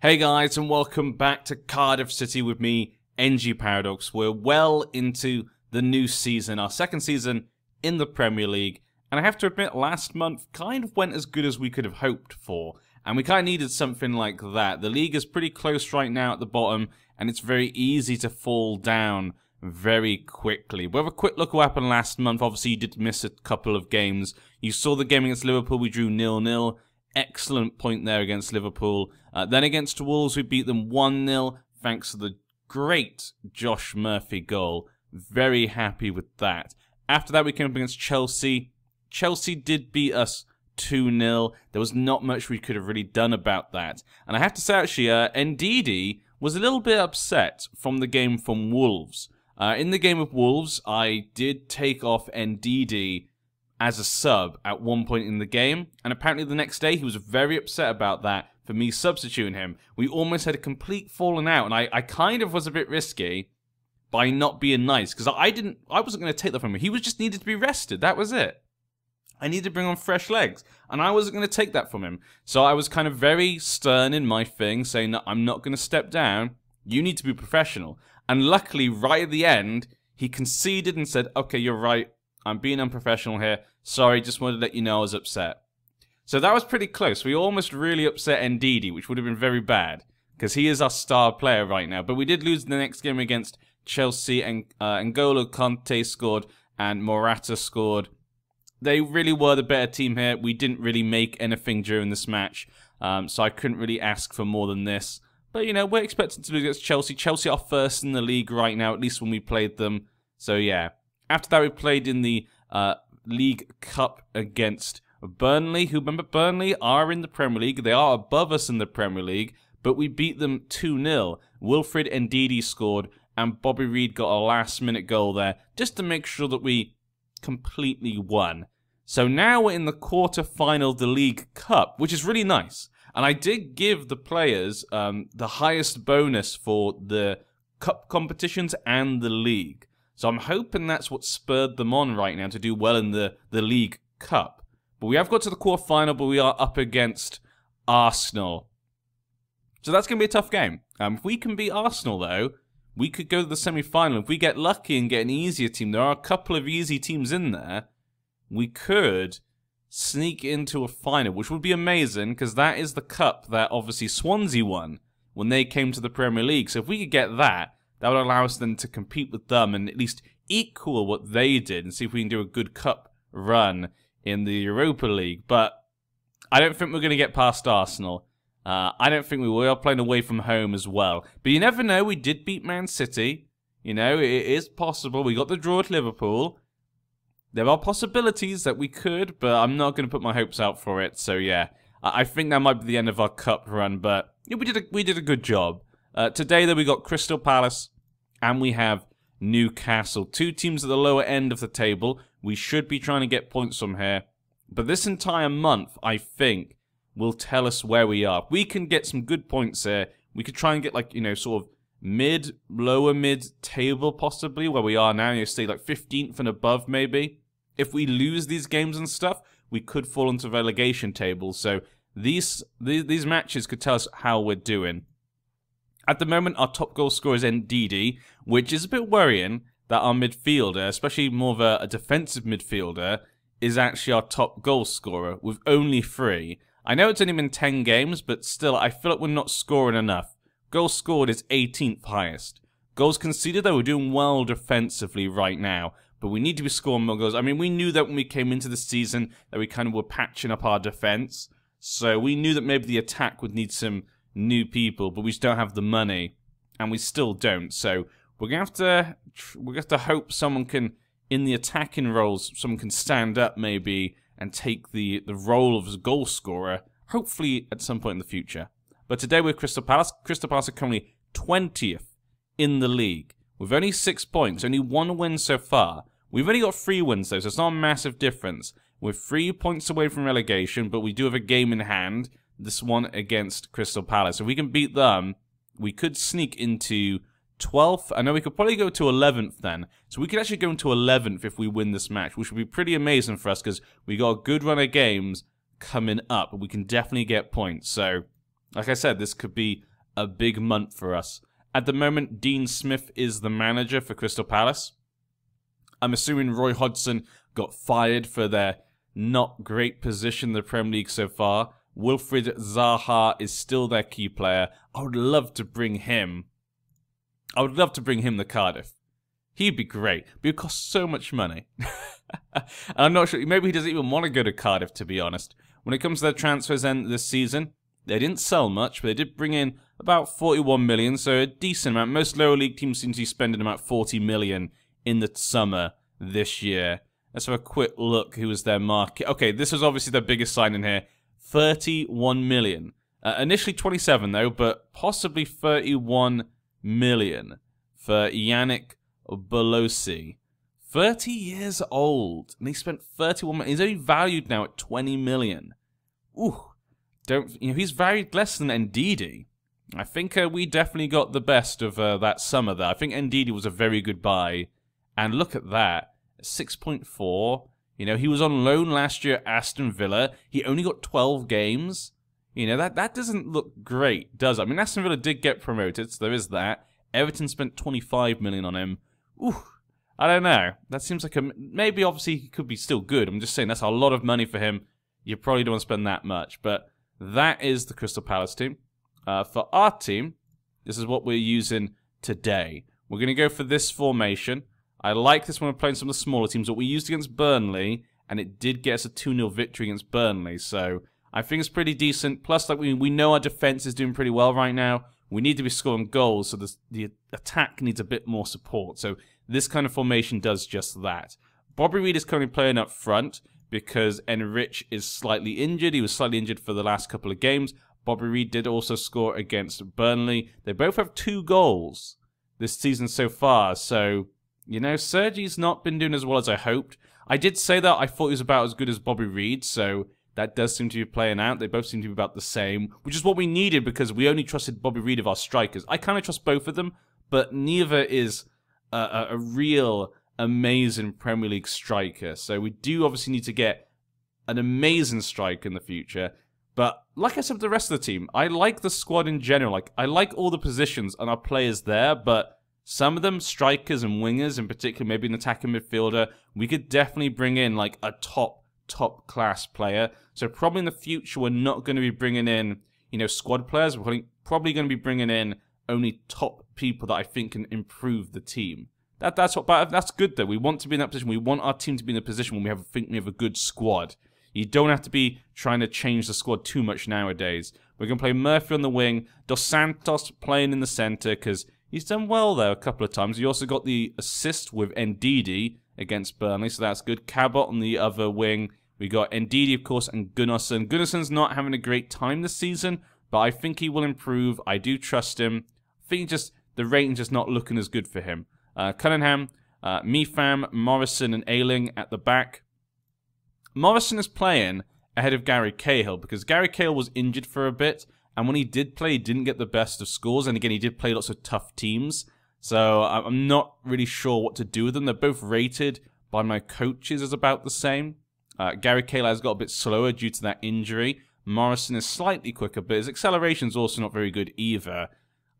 Hey guys, and welcome back to Cardiff City with me, NG Paradox. We're well into the new season, our second season in the Premier League, and I have to admit, last month kind of went as good as we could have hoped for, and we kind of needed something like that. The league is pretty close right now at the bottom, and it's very easy to fall down very quickly. We'll have a quick look at what happened last month. Obviously, you did miss a couple of games. You saw the game against Liverpool, we drew 0-0. Excellent point there against Liverpool. Then against Wolves, we beat them 1-0 thanks to the great Josh Murphy goal. Very happy with that. After that, we came up against Chelsea. Chelsea did beat us 2-0. There was not much we could have really done about that. And I have to say, actually, Indidi was a little bit upset from the game from Wolves. In the game of Wolves, I did take off Indidi as a sub at one point in the game, and apparently the next day he was very upset about that for me substituting him. We almost had a complete falling out, and I kind of was a bit risky by not being nice, because I wasn't going to take that from him. He was just needed to be rested, that was it. I needed to bring on fresh legs, and I wasn't going to take that from him. So I was kind of very stern in my thing, saying that I'm not going to step down, you need to be professional. And luckily, right at the end, he conceded and said, okay, you're right, I'm being unprofessional here. Sorry, just wanted to let you know I was upset. So that was pretty close. We almost really upset Indidi, which would have been very bad, because he is our star player right now. But we did lose the next game against Chelsea, and N'Golo Kante scored, and Morata scored. They really were the better team here. We didn't really make anything during this match, so I couldn't really ask for more than this. But, you know, we're expecting to lose against Chelsea. Chelsea are first in the league right now, at least when we played them. So, yeah. After that, we played in the League Cup against Burnley, who, remember, Burnley are in the Premier League. They are above us in the Premier League, but we beat them 2-0. Wilfred Ndidi scored, and Bobby Reed got a last-minute goal there, just to make sure that we completely won. So now we're in the quarter-final of the League Cup, which is really nice. And I did give the players the highest bonus for the Cup competitions and the League. So I'm hoping that's what spurred them on right now to do well in the League Cup. But we have got to the quarterfinal, but we are up against Arsenal. So that's going to be a tough game. If we can beat Arsenal, though, we could go to the semi-final. If we get lucky and get an easier team, there are a couple of easy teams in there, we could sneak into a final, which would be amazing, because that is the cup that obviously Swansea won when they came to the Premier League. So if we could get that, that would allow us then to compete with them and at least equal what they did and see if we can do a good cup run in the Europa League. But I don't think we're going to get past Arsenal. I don't think we will. We are playing away from home as well. But you never know. We did beat Man City. You know, it is possible. We got the draw at Liverpool. There are possibilities that we could, but I'm not going to put my hopes out for it. So, yeah, I think that might be the end of our cup run. But yeah, we did a good job. Today, though, we got Crystal Palace and we have Newcastle. Two teams at the lower end of the table. We should be trying to get points from here. But this entire month, I think, will tell us where we are. If we can get some good points here, we could try and get, like, you know, sort of lower mid table possibly, where we are now. You stay like 15th and above, maybe. If we lose these games and stuff, we could fall into relegation tables. So these matches could tell us how we're doing. At the moment, our top goal scorer is Indidi, which is a bit worrying that our midfielder, especially more of a defensive midfielder, is actually our top goal scorer with only 3. I know it's only been 10 games, but still, I feel like we're not scoring enough. Goals scored is 18th highest. Goals conceded, though, we're doing well defensively right now, but we need to be scoring more goals. I mean, we knew that when we came into the season that we kind of were patching up our defense, so we knew that maybe the attack would need some new people, but we just don't have the money, and we still don't. So we're gonna have to hope someone can, in the attacking roles, someone can stand up maybe and take the role of a goal scorer, hopefully at some point in the future. But today we're Crystal Palace. Crystal Palace are currently 20th in the league with only 6 points, only 1 win so far. We've only got 3 wins though, so it's not a massive difference. We're 3 points away from relegation, but we do have a game in hand. This one against Crystal Palace. If we can beat them, we could sneak into 12th. I know we could probably go to 11th then. So we could actually go into 11th if we win this match, which would be pretty amazing for us because we got a good run of games coming up. We can definitely get points. So Like I said, this could be a big month for us. At the moment, Dean Smith is the manager for Crystal Palace. I'm assuming Roy Hodgson got fired for their not great position in the Premier League so far. Wilfried Zaha is still their key player. I would love to bring him. To Cardiff. He'd be great, but it costs so much money. I'm not sure. Maybe he doesn't even want to go to Cardiff, to be honest. When it comes to their transfers end this season, they didn't sell much, but they did bring in about 41 million, so a decent amount. Most lower league teams seem to be spending about 40 million in the summer this year. Let's have a quick look who was their market. Okay, this was obviously their biggest signing here. 31 million. Initially 27 though, but possibly 31 million for Yannick Bolosi. 30 years old, and he spent 31 million. He's only valued now at 20 million. Ooh, he's valued less than Indidi. I think we definitely got the best of that summer there. I think Indidi was a very good buy. And look at that, 6.4. You know, he was on loan last year at Aston Villa. He only got 12 games. You know, that doesn't look great, does it? I mean, Aston Villa did get promoted, so there is that. Everton spent 25 million on him. Ooh, I don't know. That seems like maybe obviously he could be still good. I'm just saying that's a lot of money for him. You probably don't want to spend that much. But that is the Crystal Palace team. For our team, this is what we're using today. We're going to go for this formation. I like this when we're playing some of the smaller teams. What we used against Burnley, and it did get us a 2-0 victory against Burnley. So I think it's pretty decent. Plus, like we know our defense is doing pretty well right now. We need to be scoring goals, so the attack needs a bit more support. So this kind of formation does just that. Bobby Reid is currently playing up front because Enrich is slightly injured. He was slightly injured for the last couple of games. Bobby Reid did also score against Burnley. They both have 2 goals this season so far. So, you know, Sergi's not been doing as well as I hoped. I did say that I thought he was about as good as Bobby Reid, so that does seem to be playing out. They both seem to be about the same, which is what we needed because we only trusted Bobby Reid of our strikers. I kind of trust both of them, but neither is a real amazing Premier League striker. So we do obviously need to get an amazing striker in the future. But like I said with the rest of the team, I like the squad in general. Like I like all the positions and our players there, but some of them, strikers and wingers in particular, maybe an attacking midfielder, we could definitely bring in like a top class player. So probably in the future, we're not going to be bringing in, you know, squad players. We're probably going to be bringing in only top people that I think can improve the team. That's good though. We want to be in that position. We want our team to be in a position when we think we have a good squad. You don't have to be trying to change the squad too much nowadays. We're going to play Murphy on the wing, Dos Santos playing in the centre because he's done well there a couple of times. He also got the assist with Indidi against Burnley, so that's good. Cabot on the other wing. We got Indidi, of course, and Gunnarsson. Gunnarsson's not having a great time this season, but I think he will improve. I do trust him. I think just the rating's just not looking as good for him. Cunningham, Mifam, Morrison, and Ayling at the back. Morrison is playing ahead of Gary Cahill because Gary Cahill was injured for a bit, and when he did play, he didn't get the best of scores, and again, he did play lots of tough teams, so I'm not really sure what to do with them. They're both rated by my coaches as about the same. Gary Cahill has got a bit slower due to that injury. Morrison is slightly quicker, but his acceleration is also not very good either.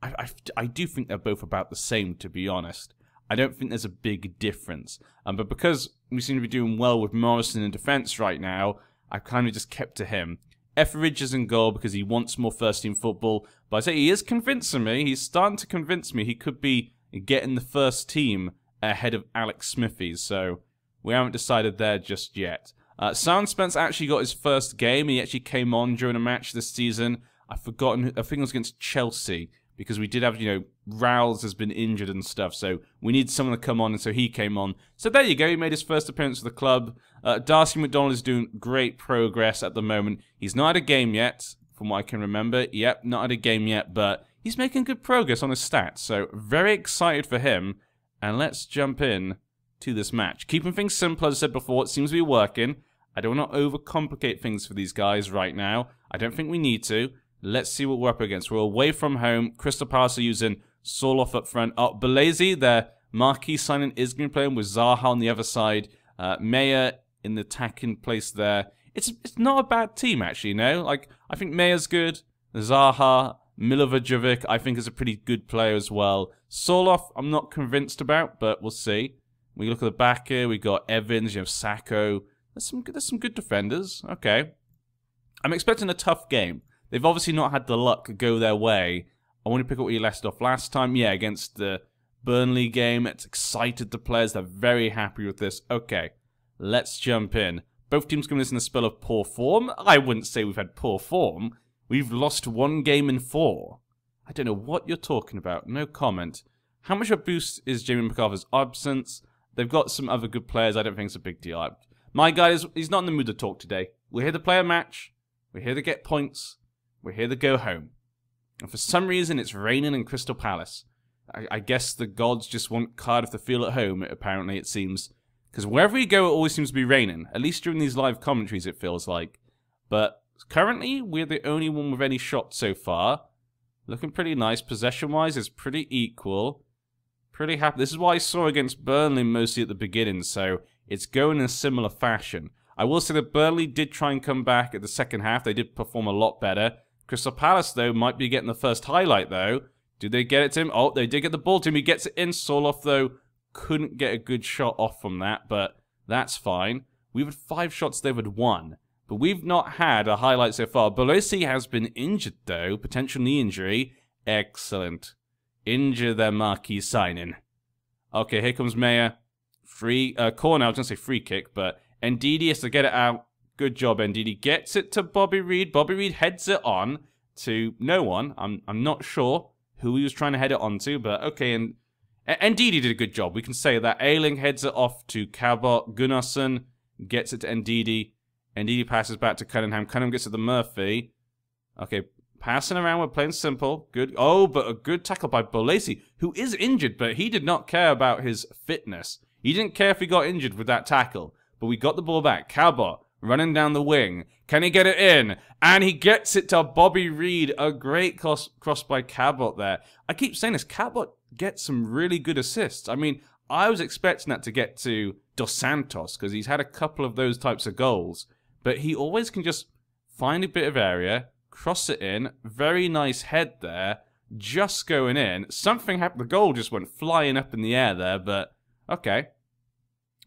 I do think they're both about the same, to be honest. I don't think there's a big difference. But because we seem to be doing well with Morrison in defence right now, I've kind of just kept to him. Etheridge is in goal because he wants more first-team football. But I say he is convincing me. He's starting to convince me he could be getting the first team ahead of Alex Smithies. So we haven't decided there just yet. Sound Spence actually got his first game. He actually came on during a match this season. I've forgotten. I think it was against Chelsea. Because we did have, you know, Rowles has been injured and stuff, so we need someone to come on, and so he came on. So there you go, he made his first appearance for the club. Darcy McDonald is doing great progress at the moment. He's not had a game yet, from what I can remember. Yep, not had a game yet, but he's making good progress on his stats. So very excited for him, and let's jump in to this match. Keeping things simple, as I said before, it seems to be working. I don't want to overcomplicate things for these guys right now. I don't think we need to. Let's see what we're up against. We're away from home. Crystal Palace are using Soloff up front. Oh, Balazy, their marquee signing, is going to be playing with Zaha on the other side. Mayer in the attacking place there. It's not a bad team, actually, you know? Like, I think Mayer's good. Zaha, Milivojevic, I think is a pretty good player as well. Soloff, I'm not convinced about, but we'll see. We look at the back here, we got Evans, you have Sacco. There's some good defenders. Okay. I'm expecting a tough game. They've obviously not had the luck go their way. I want to pick up where you left off last time. Yeah, against the Burnley game. It's excited the players. They're very happy with this. Okay, let's jump in. Both teams coming in a spell of poor form. I wouldn't say we've had poor form. We've lost 1 game in 4. I don't know what you're talking about. No comment. How much of a boost is Jamie McArthur's absence? They've got some other good players. I don't think it's a big deal. My guy, he's not in the mood to talk today. We're here to play a match. We're here to get points. We're here to go home. And for some reason, it's raining in Crystal Palace. I guess the gods just want Cardiff to feel at home, apparently, it seems. Because wherever we go, it always seems to be raining. At least during these live commentaries, it feels like. But currently, we're the only one with any shots so far. Looking pretty nice. Possession-wise, it's pretty equal. Pretty happy. This is what I saw against Burnley mostly at the beginning, so it's going in a similar fashion. I will say that Burnley did try and come back at the second half. They did perform a lot better. Crystal Palace, though, might be getting the first highlight, though. Did they get it to him? Oh, they did get the ball to him. He gets it in. Soloff, though, couldn't get a good shot off from that, but that's fine. We've had 5 shots, they've had 1. But we've not had a highlight so far. Bolosi has been injured, though. Potential knee injury. Excellent. Injure their marquee signing. Okay, here comes Mayer. Free, corner, I was going to say free kick, but Indidi has to get it out. Good job, Indidi. Gets it to Bobby Reid. Bobby Reid heads it on to no one. I'm not sure who he was trying to head it onto, but okay, and Indidi did a good job. We can say that. Ayling heads it off to Cabot. Gunnarsson gets it to Indidi. Indidi passes back to Cunningham. Cunningham gets it to Murphy. Okay, passing around, we're playing simple. Good. Oh, but a good tackle by Bolasie, who is injured, but he did not care about his fitness. He didn't care if he got injured with that tackle. But we got the ball back. Cabot running down the wing. Can he get it in? And he gets it to Bobby Reid. A great cross by Cabot there. I keep saying this. Cabot gets some really good assists. I mean, I was expecting that to get to Dos Santos because he's had a couple of those types of goals. But he always can just find a bit of area, cross it in. Very nice head there. Just going in. Something happened. The goal just went flying up in the air there, but okay.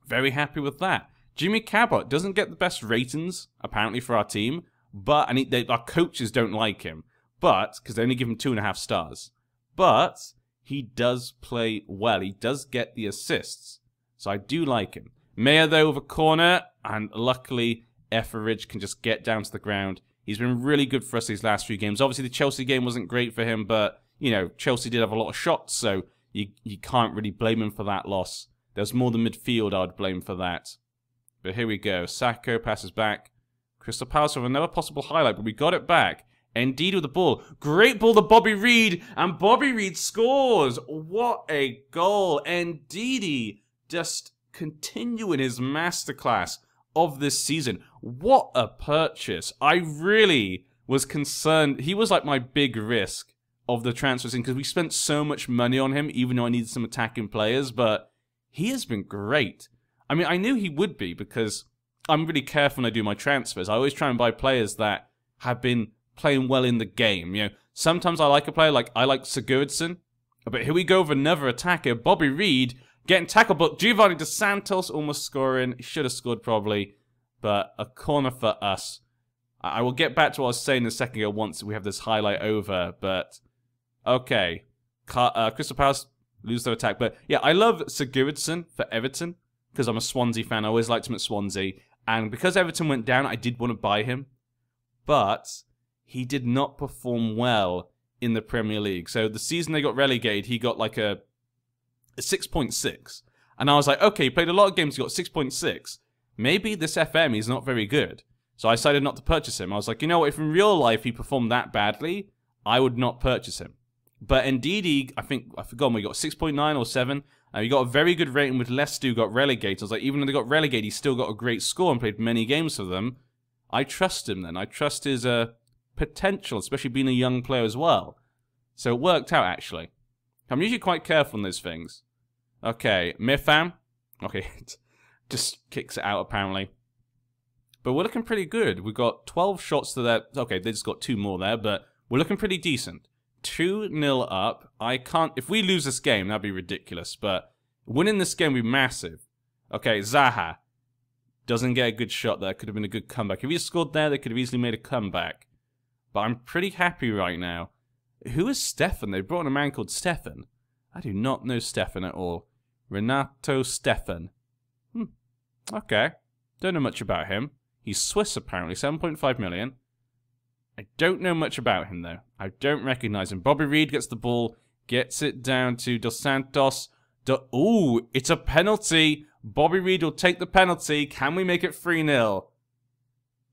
Very happy with that. Jimmy Cabot doesn't get the best ratings, apparently, for our team, but our coaches don't like him, but because they only give him 2.5 stars. But he does play well. He does get the assists, so I do like him. Mayer, though, with a corner, and luckily Etheridge can just get down to the ground. He's been really good for us these last few games. Obviously, the Chelsea game wasn't great for him, but, you know, Chelsea did have a lot of shots, so you can't really blame him for that loss. There's more the midfield I would blame for that. But here we go. Sacco passes back. Crystal Palace with another possible highlight, but we got it back. Indidi with the ball. Great ball to Bobby Reid, and Bobby Reid scores. What a goal. Indidi just continuing his masterclass of this season. What a purchase. I really was concerned. He was like my big risk of the transfer scene because we spent so much money on him, even though I needed some attacking players, but he has been great. I mean, I knew he would be because I'm really careful when I do my transfers. I always try and buy players that have been playing well in the game. You know, sometimes I like a player like I like Sigurdsson, but here we go with another attacker, Bobby Reid getting tackled, but Giovanni Dos Santos almost scoring. He should have scored probably, but a corner for us. I will get back to what I was saying a second ago once we have this highlight over, but okay. Crystal Palace lose their attack, but yeah, I love Sigurdsson for Everton. Because I'm a Swansea fan, I always liked him at Swansea. And because Everton went down, I did want to buy him. But he did not perform well in the Premier League. So the season they got relegated, he got like a 6.6. And I was like, okay, he played a lot of games, he got 6.6. Maybe this FM is not very good. So I decided not to purchase him. I was like, you know what, if in real life he performed that badly, I would not purchase him. But Indidi, I forgot, we got 6.9 or 7. He got a very good rating with Leicester, who got relegated. I was like, even though they got relegated, he still got a great score and played many games for them. I trust him then. I trust his potential, especially being a young player as well. So it worked out, actually. I'm usually quite careful on those things. Okay, Mirfam. Okay, just kicks it out, apparently. But we're looking pretty good. We've got 12 shots to that. Okay, they just got 2 more there, but We're looking pretty decent. 2-0 up. I can't... If we lose this game, that'd be ridiculous. But winning this game would be massive. Okay, Zaha. Doesn't get a good shot there. Could have been a good comeback. If he scored there, they could have easily made a comeback. But I'm pretty happy right now. Who is Stefan? They brought in a man called Stefan. I do not know Stefan at all. Renato Stefan. Okay. Don't know much about him. He's Swiss, apparently. 7.5 million. I don't know much about him, though. I don't recognize him. Bobby Reed gets the ball. Gets it down to Dos Santos. Ooh, it's a penalty. Bobby Reed will take the penalty. Can we make it 3-0?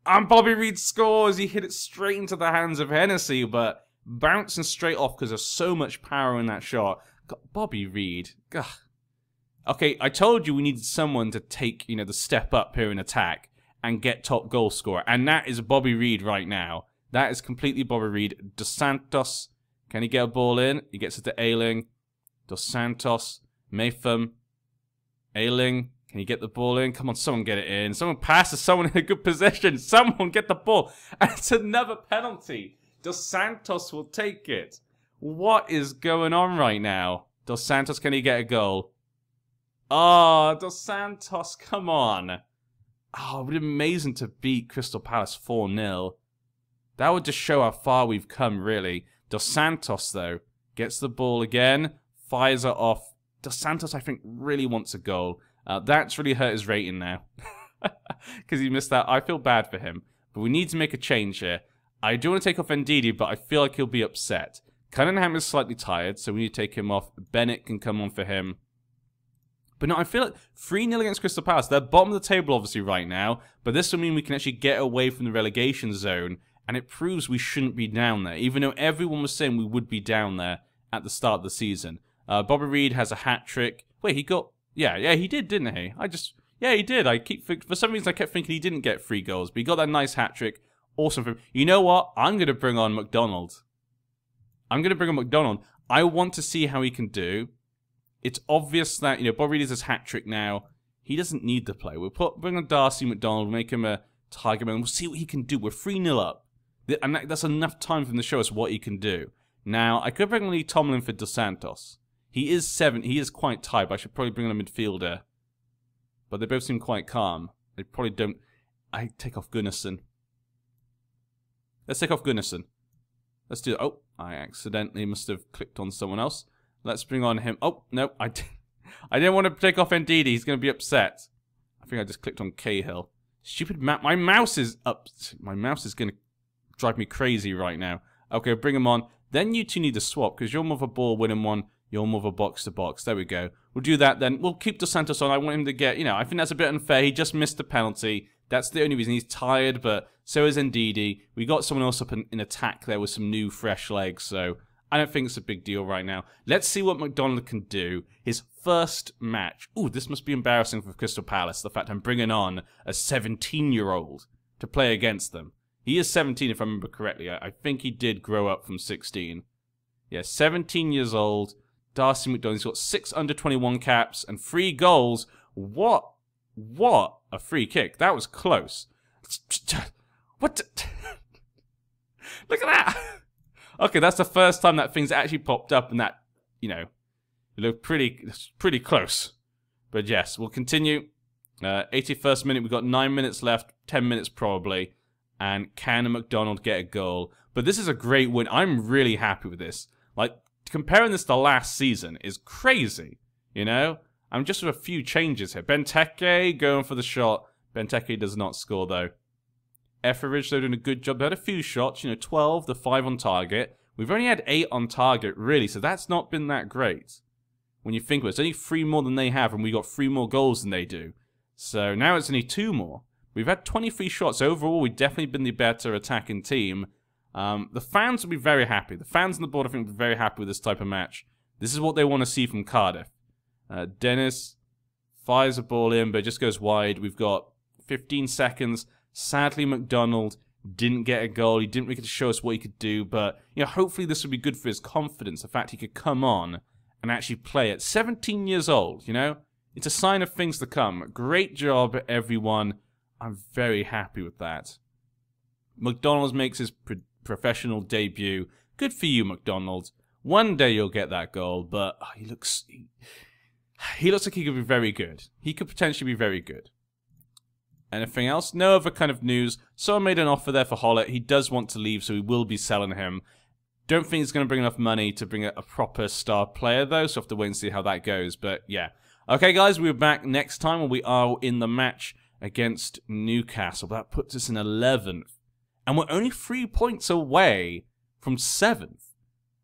And Bobby Reed scores. He hit it straight into the hands of Hennessy, but bouncing straight off because there's so much power in that shot. God, Bobby Reed. Ugh. Okay, I told you we needed someone to take, the step up here in attack and get top goal scorer. And that is Bobby Reed right now. That is completely Bobby Reed. Dos Santos. Can he get a ball in? He gets it to Ayling. Dos Santos. Maytham. Ayling. Can you get the ball in? Come on, someone get it in. Someone pass to someone in a good position. Someone get the ball. And it's another penalty. Dos Santos will take it. What is going on right now? Dos Santos, can he get a goal? Oh, Dos Santos, come on. Oh, it would be amazing to beat Crystal Palace 4-0. That would just show how far we've come, really. Dos Santos, though, gets the ball again. Fires it off. Dos Santos, I think, really wants a goal. That's really hurt his rating now. Because he missed that. I feel bad for him. But we need to make a change here. I do want to take off Indidi, but I feel like he'll be upset. Cunningham is slightly tired, so we need to take him off. Bennett can come on for him. But no, I feel like 3-0 against Crystal Palace. They're bottom of the table, obviously, right now. But this will mean we can actually get away from the relegation zone. And it proves we shouldn't be down there. Even though everyone was saying we would be down there at the start of the season. Bobby Reed has a hat-trick. Wait, he got... Yeah, he did, didn't he? Yeah, he did. For some reason, I kept thinking he didn't get 3 goals. But he got that nice hat-trick. Awesome for him. You know what? I'm going to bring on McDonald. I want to see how he can do. It's obvious that, Bobby Reed is his hat-trick now. He doesn't need to play. We'll bring on Darcy McDonald, make him a target man. We'll see what he can do. We're 3-0 up. And that's enough time for him to show us what he can do. Now, I could bring on Lee Tomlin for Dos Santos. He is 7. He is quite tired, but I should probably bring on a midfielder. But they both seem quite calm. They probably don't... I take off Gunnarsson. Let's take off Gunnarsson. Let's do... Oh, I accidentally must have clicked on someone else. Let's bring on him. Oh, no, I didn't want to take off Indidi. He's going to be upset. I think I just clicked on Cahill. Stupid map. My mouse is up. My mouse is going to drive me crazy right now. Okay, bring him on. Then you two need to swap, because you're more of a ball-winning one. You're more of a box-to-box. There we go. We'll do that then. We'll keep Dos Santos on. I want him to get, I think that's a bit unfair. He just missed the penalty. That's the only reason. He's tired, but so is Indidi. We got someone else up in attack there with some new, fresh legs, so I don't think it's a big deal right now. Let's see what McDonald can do. His first match. Ooh, this must be embarrassing for Crystal Palace, the fact I'm bringing on a 17-year-old to play against them. He is 17, if I remember correctly. I think he did grow up from 16. Yeah, 17 years old. Darcy McDonald. He's got 6 under-21 caps and 3 goals. What a free kick. That was close. What? Look at that. Okay, that's the first time that thing's actually popped up and that, it looked pretty close. But yes, we'll continue. 81st minute, we've got 9 minutes left. 10 minutes probably. And can McDonald get a goal? But this is a great win. I'm really happy with this. Like, comparing this to last season is crazy, I'm just with a few changes here. Benteke going for the shot. Benteke does not score, though. Etheridge, though, doing a good job. They had a few shots, 12, the 5 on target. We've only had 8 on target, really, so that's not been that great. When you think of it, it's only 3 more than they have, and we got 3 more goals than they do. So now it's only 2 more. We've had 23 shots. Overall, we've definitely been the better attacking team. The fans will be very happy. The fans on the board, I think, will be very happy with this type of match. This is what they want to see from Cardiff. Dennis fires a ball in, but it just goes wide. We've got 15 seconds. Sadly, McDonald didn't get a goal. He didn't really get to show us what he could do, but hopefully this will be good for his confidence. The fact he could come on and actually play at 17 years old, It's a sign of things to come. Great job, everyone. I'm very happy with that. McDonald makes his professional debut. Good for you, McDonald. One day you'll get that goal, but he looks like he could be very good. He could potentially be very good. Anything else? No other kind of news. Someone made an offer there for Hollett. He does want to leave, so we will be selling him. Don't think he's going to bring enough money to bring a proper star player, though, so I have to wait and see how that goes. But, yeah. Okay, guys, we're back next time when we are in the match against Newcastle. That puts us in 11th. And we're only 3 points away from 7th.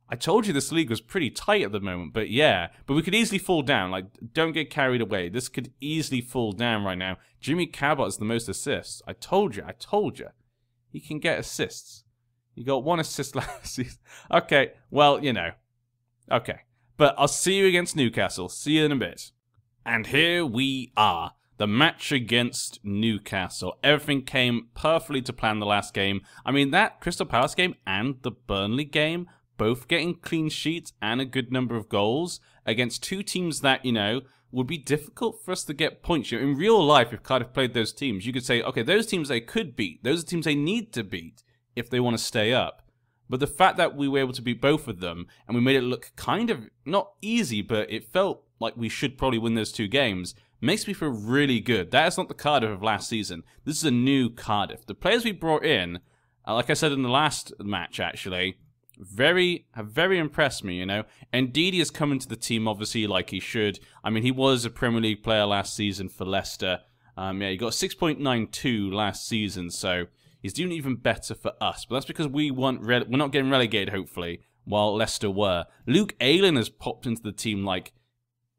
I told you this league was pretty tight at the moment, but yeah. But we could easily fall down. Like, don't get carried away. This could easily fall down right now. Jimmy Cabot has the most assists. I told you. He can get assists. He got 1 assist last season. Okay, well, you know. Okay. But I'll see you against Newcastle. See you in a bit. And here we are. The match against Newcastle. Everything came perfectly to plan the last game. I mean, that Crystal Palace game and the Burnley game, both getting clean sheets and a good number of goals against two teams that, you know, would be difficult for us to get points. In real life, if Cardiff played those teams, you could say, okay, those teams they could beat. Those are teams they need to beat if they want to stay up. But the fact that we were able to beat both of them, and we made it look kind of, not easy, but it felt like we should probably win those two games, makes me feel really good. That is not the Cardiff of last season. This is a new Cardiff. The players we brought in, like I said in the last match, actually, have very impressed me, you know. Indidi has come into the team, obviously, like he should. I mean, he was a Premier League player last season for Leicester. Yeah, he got 6.92 last season, so he's doing even better for us. But that's because we're not getting relegated, hopefully, while Leicester were. Luke Ayling has popped into the team like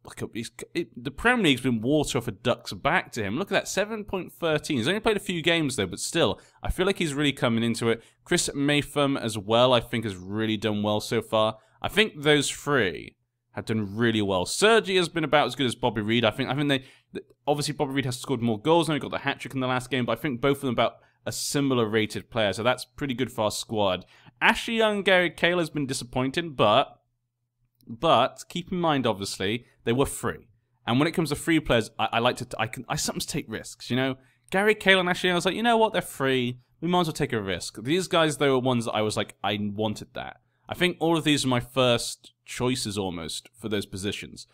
the Premier League's been water off a duck's back to him. Look at that, 7.13. He's only played a few games, though, but still, I feel like he's really coming into it. Chris Maytham as well, I think, has really done well so far. I think those three have done really well. Sergi has been about as good as Bobby Reid. I think obviously Bobby Reid has scored more goals, and he got the hat-trick in the last game, but I think both of them about a similar rated player, so that's pretty good for our squad. Ashley Young and Gary Cahill has been disappointing, but keep in mind, obviously, they were free. And when it comes to free players, I sometimes take risks, you know? Gary Cahill and Ashley Young, I was like, you know what, they're free. We might as well take a risk. These guys, they were ones that I was like, I wanted that. I think all of these are my first choices, almost, for those positions.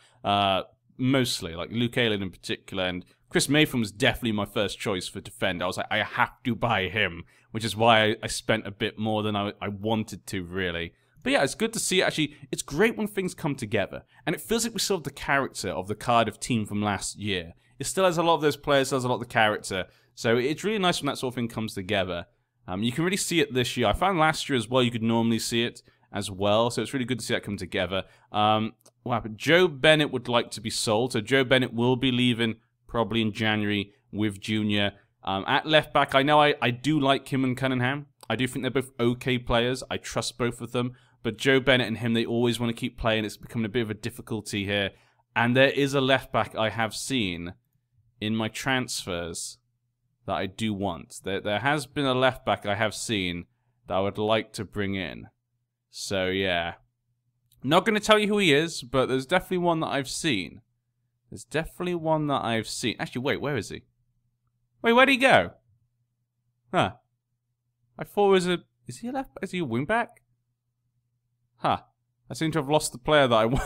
Mostly, like Luke Ayling in particular, and Chris Maytham was definitely my first choice for defend. I was like, I have to buy him, which is why I spent a bit more than I wanted to, really. But yeah, it's good to see, actually. It's great when things come together. And it feels like we still have the character of the Cardiff team from last year. It still has a lot of those players, still has a lot of the character. So it's really nice when that sort of thing comes together. You can really see it this year. I found last year as well, you could normally see it as well. So it's really good to see that come together. What happened? Joe Bennett would like to be sold. So Joe Bennett will be leaving probably in January with Junior. At left back, I know I do like him and Cunningham. I do think they're both okay players. I trust both of them. But Joe Bennett and him, they always want to keep playing. It's becoming a bit of a difficulty here. And there is a left back I have seen in my transfers that I do want. There has been a left back I have seen that I would like to bring in. So, yeah. Not going to tell you who he is, but there's definitely one that I've seen. There's definitely one that I've seen. Actually, wait, where is he? Wait, where'd he go? Huh. I thought it was a... Is he a left back? Is he a wing back? Huh. I seem to have lost the player that I want.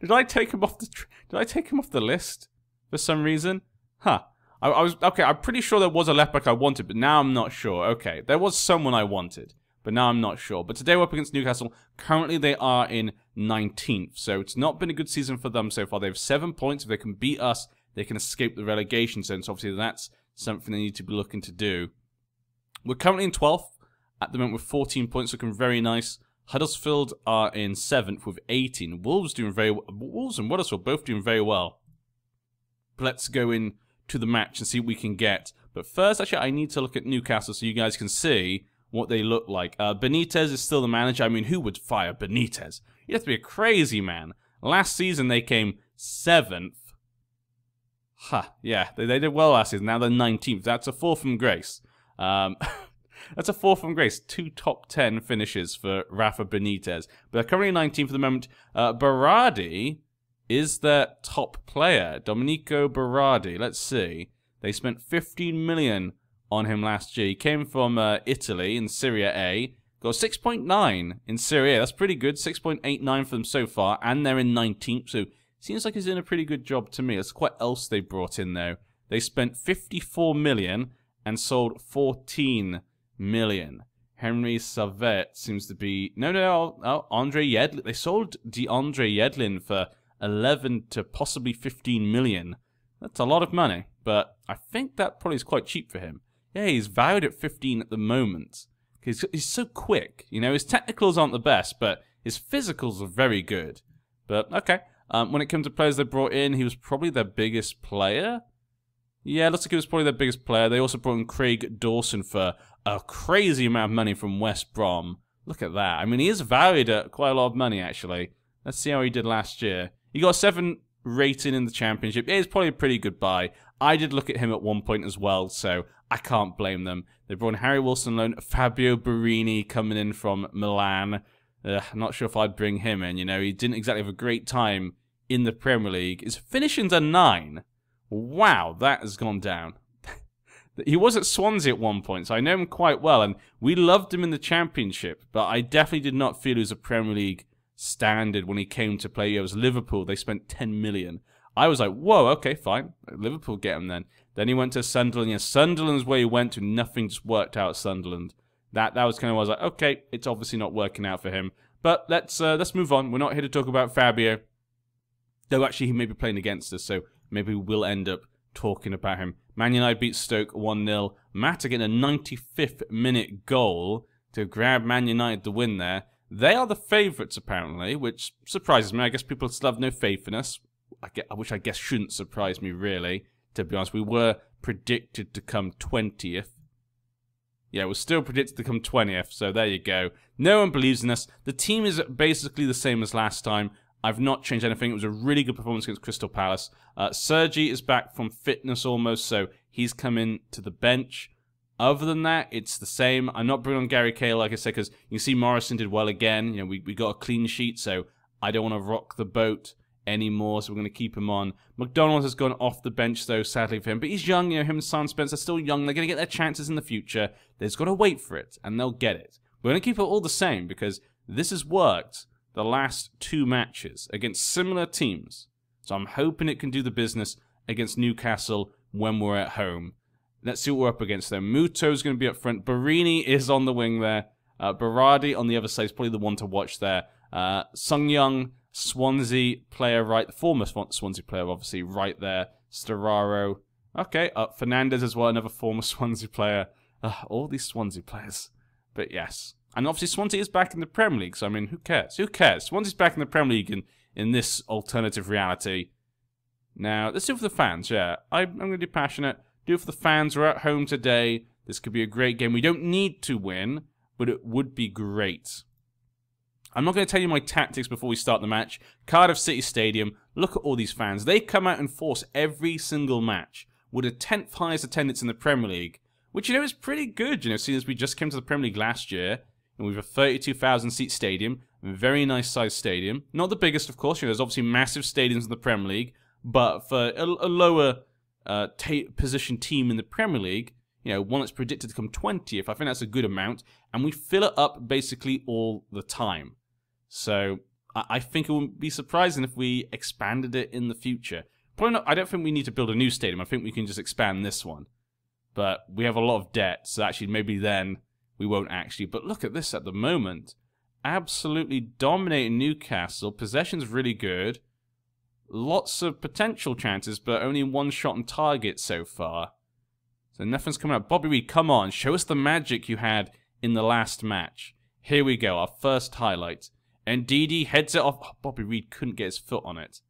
Did I take him off the list for some reason? Huh. I was okay, I'm pretty sure there was a left back I wanted, but now I'm not sure. Okay, there was someone I wanted, but now I'm not sure. But today we're up against Newcastle. Currently they are in 19th, so it's not been a good season for them so far. They have 7 points. If they can beat us, they can escape the relegation zone. So obviously that's something they need to be looking to do. We're currently in 12th at the moment with 14 points, looking very nice. Huddersfield are in 7th with 18. Wolves and Huddersfield both doing very well. But let's go in to the match and see what we can get. But first, actually, I need to look at Newcastle so you guys can see what they look like. Benitez is still the manager. I mean, who would fire Benitez? You have to be a crazy man. Last season, they came 7th. Yeah, they did well last season. Now they're 19th. That's a fall from grace. That's a fall from grace. 2 top 10 finishes for Rafa Benitez. But they're currently 19th at the moment. Berardi is their top player. Domenico Berardi. Let's see. They spent 15 million on him last year. He came from Italy in Serie A. Got 6.9 in Serie A. That's pretty good. 6.89 for them so far, and they're in 19th, so seems like he's doing a pretty good job to me. That's what else they brought in, though. They spent 54 million and sold 14 million. Henry Savet seems to be... No, Andre Yedlin. They sold DeAndre Yedlin for 11 to possibly 15 million. That's a lot of money, but I think that probably is quite cheap for him. Yeah, he's valued at 15 at the moment. He's so quick. You know, his technicals aren't the best, but his physicals are very good. But, okay. When it comes to players they brought in, he was probably their biggest player. Yeah, looks like he was probably their biggest player. They also brought in Craig Dawson for a crazy amount of money from West Brom. Look at that. I mean, he is valued at quite a lot of money, actually. Let's see how he did last year. He got a 7 rating in the Championship. It is probably a pretty good buy. I did look at him at one point as well, so I can't blame them. They brought in Harry Wilson loan, Fabio Borini coming in from Milan. I'm not sure if I'd bring him in, you know. He didn't exactly have a great time in the Premier League. His finishing's a 9. Wow, that has gone down. He was at Swansea at one point, so I know him quite well, and we loved him in the Championship, but I definitely did not feel he was a Premier League standard when he came to play. It was Liverpool. They spent 10 million. I was like, whoa, okay, fine. Liverpool get him then. Then he went to Sunderland. Yeah, Sunderland's where he went to. Nothing just worked out at Sunderland. That was kind of where I was like, okay, it's obviously not working out for him. But let's move on. We're not here to talk about Fabio. Though actually he may be playing against us, so maybe we'll end up talking about him. Man United beat Stoke 1-0. Mata getting a 95th minute goal to grab Man United the win there. They are the favourites apparently, which surprises me. I guess people still have no faith in us, which I guess shouldn't surprise me really, to be honest. We were predicted to come 20th. Yeah, we're still predicted to come 20th, so there you go. No one believes in us. The team is basically the same as last time. I've not changed anything. It was a really good performance against Crystal Palace. Sergi is back from fitness almost, so he's come in to the bench. Other than that, it's the same. I'm not bringing on Gary Cahill, like I said, because you see Morrison did well again. You know, we got a clean sheet, so I don't want to rock the boat anymore, so we're going to keep him on. McDonald has gone off the bench, though, sadly for him. But he's young, you know, him and Simon Spencer are still young. They're going to get their chances in the future. They've got to wait for it, and they'll get it. We're going to keep it all the same, because this has worked the last 2 matches against similar teams. So I'm hoping it can do the business against Newcastle when we're at home. Let's see what we're up against there. Muto's going to be up front. Barini is on the wing there. Berardi on the other side is probably the one to watch there. Sung Young, Swansea player right. The former Swansea player, obviously, right there. Storaro. Okay, Fernandez as well, another former Swansea player. All these Swansea players. But yes. And obviously Swansea is back in the Premier League, so I mean, who cares? Who cares? Swansea's back in the Premier League in this alternative reality. Now, let's do it for the fans, yeah. I'm going to be passionate. Do it for the fans. We're at home today. This could be a great game. We don't need to win, but it would be great. I'm not going to tell you my tactics before we start the match. Cardiff City Stadium, look at all these fans. They come out and force every single match with a 10th highest attendance in the Premier League, which, you know, is pretty good, you know, seeing as we just came to the Premier League last year, and we have a 32,000 seat stadium, a very nice sized stadium. Not the biggest, of course, you know, there's obviously massive stadiums in the Premier League, but for a lower position team in the Premier League, you know, one that's predicted to come 20th, I think that's a good amount, and we fill it up basically all the time. So I think it wouldn't be surprising if we expanded it in the future. Probably not. I don't think we need to build a new stadium. I think we can just expand this one. But we have a lot of debt, so actually maybe then we won't actually. But look at this at the moment. Absolutely dominating Newcastle. Possession's really good. Lots of potential chances, but only 1 shot on target so far. So nothing's coming up. Bobby Reed, come on. Show us the magic you had in the last match. Here we go, our first highlight. Indidi heads it off. Oh, Bobby Reed couldn't get his foot on it.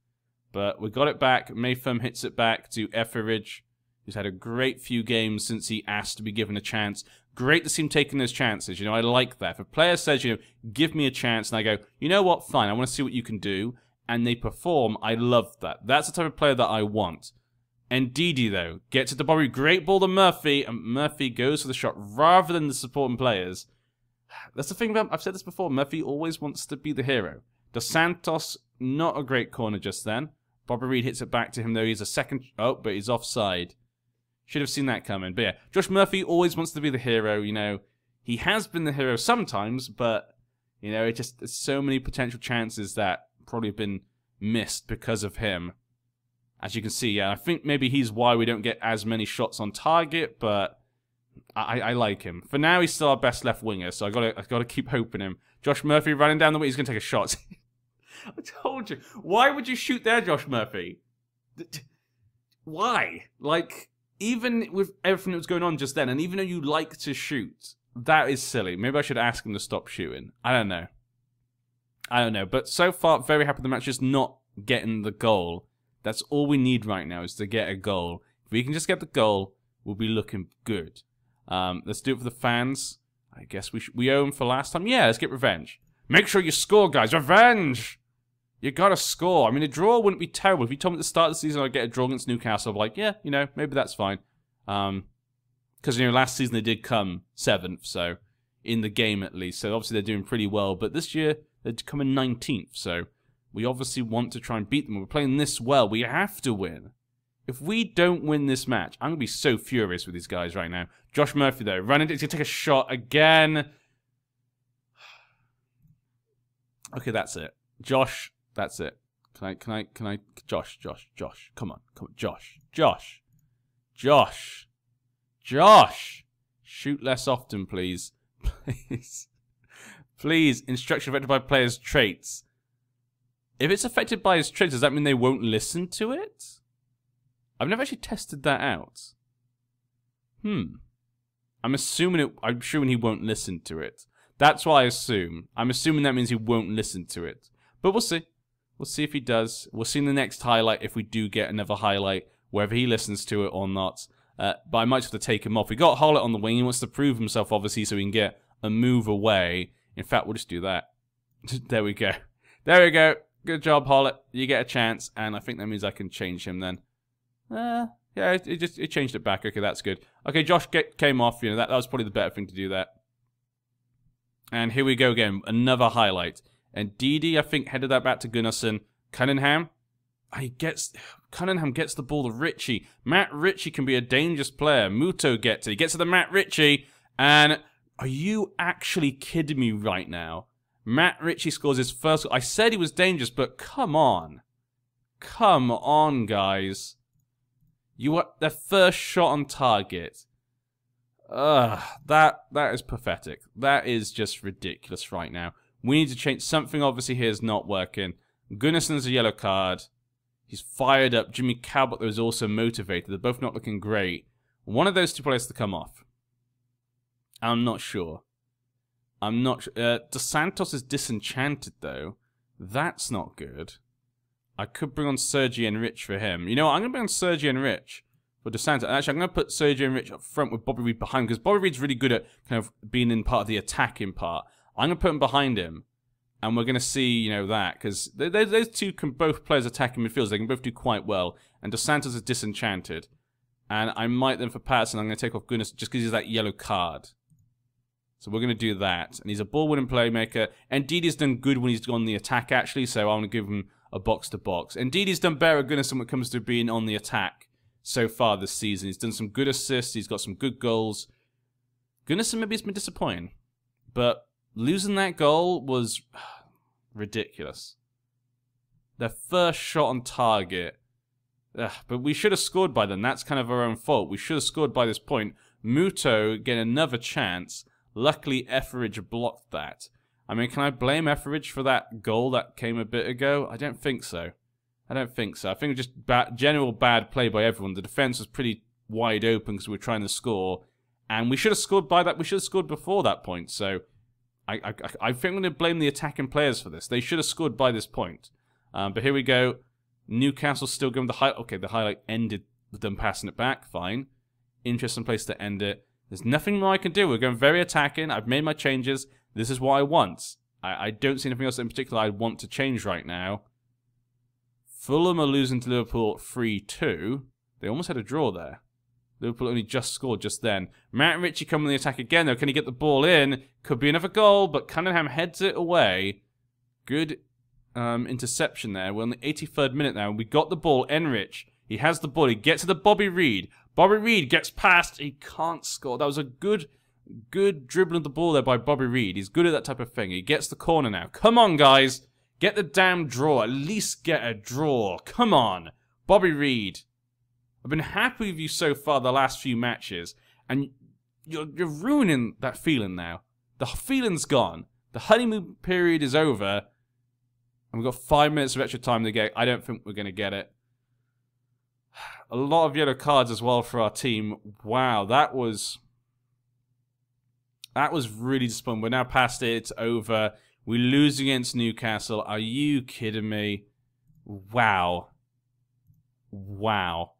But we got it back. Mayfirm hits it back to Etheridge, who's had a great few games since he asked to be given a chance. Great to see him taking those chances. You know, I like that. If a player says, you know, give me a chance, and I go, you know what, fine, I want to see what you can do, and they perform, I love that. That's the type of player that I want. Ndidi, though, gets it to Bobby. Great ball to Murphy, and Murphy goes for the shot rather than the supporting players. That's the thing about, I've said this before, Murphy always wants to be the hero. Dos Santos, not a great corner just then. Bobby Reed hits it back to him, though. He's a second, oh, but he's offside. Should have seen that coming. But yeah, Josh Murphy always wants to be the hero, you know. He has been the hero sometimes, but, you know, there's so many potential chances that probably have been missed because of him. As you can see, yeah, I think maybe he's why we don't get as many shots on target, but I like him. For now, he's still our best left winger, so I gotta keep hoping him. Josh Murphy running down the way, he's gonna take a shot. I told you. Why would you shoot there, Josh Murphy? Why? Like, even with everything that was going on just then, and even though you like to shoot, that is silly. Maybe I should ask him to stop shooting. I don't know. But so far, very happy with the match, just not getting the goal. That's all we need right now, is to get a goal. If we can just get the goal, we'll be looking good. Let's do it for the fans. I guess we owe them for last time. Yeah, let's get revenge. Make sure you score, guys. Revenge! You gotta score. I mean, a draw wouldn't be terrible. If you told me at the start of the season I'd get a draw against Newcastle, I'd be like, yeah, you know, maybe that's fine. Because, you know, last season they did come 7th, so in the game at least. So obviously they're doing pretty well. But this year, they're coming 19th, so we obviously want to try and beat them. We're playing this well. We have to win. If we don't win this match, I'm going to be so furious with these guys right now. Josh Murphy, though, running. He's going to take a shot again. Okay, that's it. Josh, that's it. Can I, Josh, come on, Josh. Shoot less often, please. Please, instruction affected by players' traits. If it's affected by his traits, does that mean they won't listen to it? I've never actually tested that out. I'm assuming he won't listen to it. That's what I assume. I'm assuming that means he won't listen to it. But we'll see. We'll see if he does. We'll see in the next highlight if we do get another highlight, whether he listens to it or not. But I might have to take him off. We got Hollett on the wing. He wants to prove himself, obviously, so we can get a move away. In fact, we'll just do that. There we go. There we go. Good job, Hollett. You get a chance, and I think that means I can change him then. Yeah, it changed it back. Okay, that's good. Okay, Josh came off. You know, that was probably the better thing to do that. And here we go again. Another highlight. And Indidi, I think, headed that back to Gunnarsson. Cunningham. Cunningham gets the ball to Ritchie. Matt Ritchie can be a dangerous player. Muto gets it. He gets to the Matt Ritchie. And are you actually kidding me right now? Matt Ritchie scores his first goal. I said he was dangerous, but come on. Come on, guys. You are their first shot on target. That is pathetic. That is just ridiculous right now. We need to change something. Obviously, here is not working. Gunnarsson's a yellow card. He's fired up. Jimmy Cabot, though, is also motivated. They're both not looking great. One of those two players to come off. I'm not sure. Dos Santos is disenchanted, though. That's not good. I could bring on Sergi and Rich for him. You know what? I'm going to bring on Sergi and Rich for Dos Santos. Actually, I'm going to put Sergi and Rich up front with Bobby Reed behind, because Bobby Reed's really good at kind of being in part of the attacking part. I'm going to put him behind him, and we're going to see, you know, that, because those two can both play as attacking midfielders. They can both do quite well, and Dos Santos is disenchanted. And I might then, for Patterson, I'm going to take off Gunnarsson just because he's that yellow card. So we're going to do that. And he's a ball-winning playmaker. And Didi's done good when he's on the attack, actually, so I'm going to give him a box-to-box. And Didi's done better at Gunnarsson when it comes to being on the attack so far this season. He's done some good assists. He's got some good goals. Gunnarsson maybe has been disappointing. But losing that goal was ridiculous. Their first shot on target. But we should have scored by then. That's kind of our own fault. We should have scored by this point. Muto getting another chance. Luckily, Etheridge blocked that. I mean, can I blame Etheridge for that goal that came a bit ago? I don't think so. I think it was just general bad play by everyone. The defense was pretty wide open because we were trying to score. And we should have scored by that. We should have scored before that point. So I think I'm going to blame the attacking players for this. They should have scored by this point. But here we go. Newcastle's still going with the highlight. Okay, the highlight ended with them passing it back. Fine. Interesting place to end it. There's nothing more I can do. We're going very attacking. I've made my changes. This is what I want. I don't see anything else in particular I want to change right now. Fulham are losing to Liverpool 3-2. They almost had a draw there. Liverpool only just scored just then. Matt Ritchie coming on the attack again, though. Can he get the ball in? Could be another goal, but Cunningham heads it away. Good interception there. We're on the 83rd minute now. We got the ball. Enrich. He has the ball. He gets to the Bobby Reed. Bobby Reed gets past. He can't score. That was a good Good dribbling the ball there by Bobby Reed. He's good at that type of thing. He gets the corner now. Come on, guys. Get the damn draw. At least get a draw. Come on. Bobby Reed. I've been happy with you so far the last few matches. And you're ruining that feeling now. The feeling's gone. The honeymoon period is over. And we've got 5 minutes of extra time to get. I don't think we're going to get it. A lot of yellow cards as well for our team. Wow, that was really disappointing. We're now past it. It's over. We lose against Newcastle. Are you kidding me? Wow. Wow.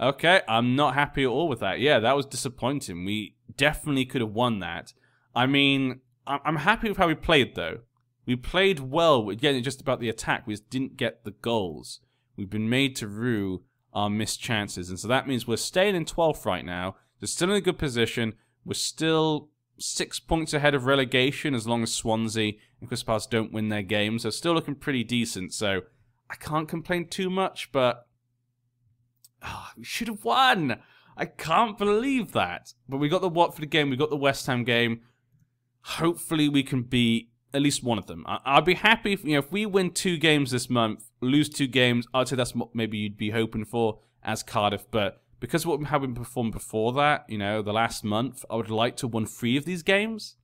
Okay, I'm not happy at all with that. Yeah, that was disappointing. We definitely could have won that. I mean, I'm happy with how we played, though. We played well. Again, just about the attack. We just didn't get the goals. We've been made to rue our missed chances. And so that means we're staying in 12th right now. We're still in a good position. We're still 6 points ahead of relegation as long as Swansea and Crystal Palace don't win their games. So still looking pretty decent. So I can't complain too much, but we should have won. I can't believe that. But we got the Watford game. We got the West Ham game. Hopefully we can beat at least one of them. I'd be happy if we win 2 games this month, lose 2 games. I'd say that's what maybe you'd be hoping for as Cardiff. But because of how we performed before that, the last month, I would like to win 3 of these games.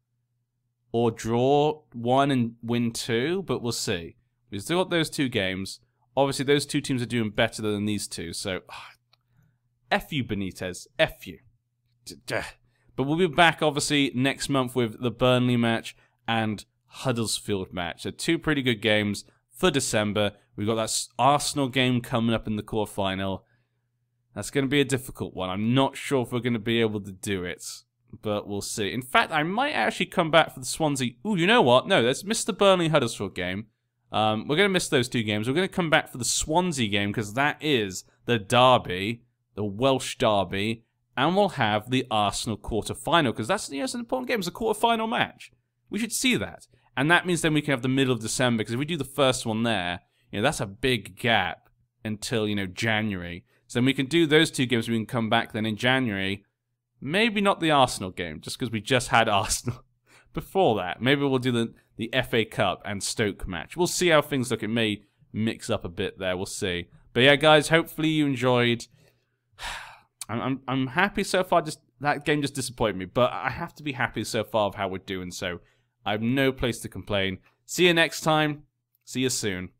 Or draw 1 and win 2, but we'll see. We've still got those 2 games. Obviously, those 2 teams are doing better than these 2, so F you, Benitez. F you. But we'll be back, obviously, next month with the Burnley match and Huddersfield match. So 2 pretty good games for December. We've got that Arsenal game coming up in the quarterfinal. That's going to be a difficult one. I'm not sure if we're going to be able to do it, but we'll see. In fact, I might actually come back for the Swansea. Ooh, you know what? No, let's miss the Burnley-Huddersfield game. We're going to miss those 2 games. We're going to come back for the Swansea game because that is the derby, the Welsh derby, and we'll have the Arsenal quarter-final because that's it's an important game. It's a quarter-final match. We should see that. And that means then we can have the middle of December because if we do the first one there, that's a big gap until, January. So then we can do those 2 games. We can come back then in January. Maybe not the Arsenal game just because we just had Arsenal before that. Maybe we'll do the FA Cup and Stoke match. We'll see how things look. It may mix up a bit there. We'll see. But yeah, guys, hopefully you enjoyed. I'm happy so far. Just that game just disappointed me, but I have to be happy so far of how we're doing. So I have no place to complain. See you next time. See you soon.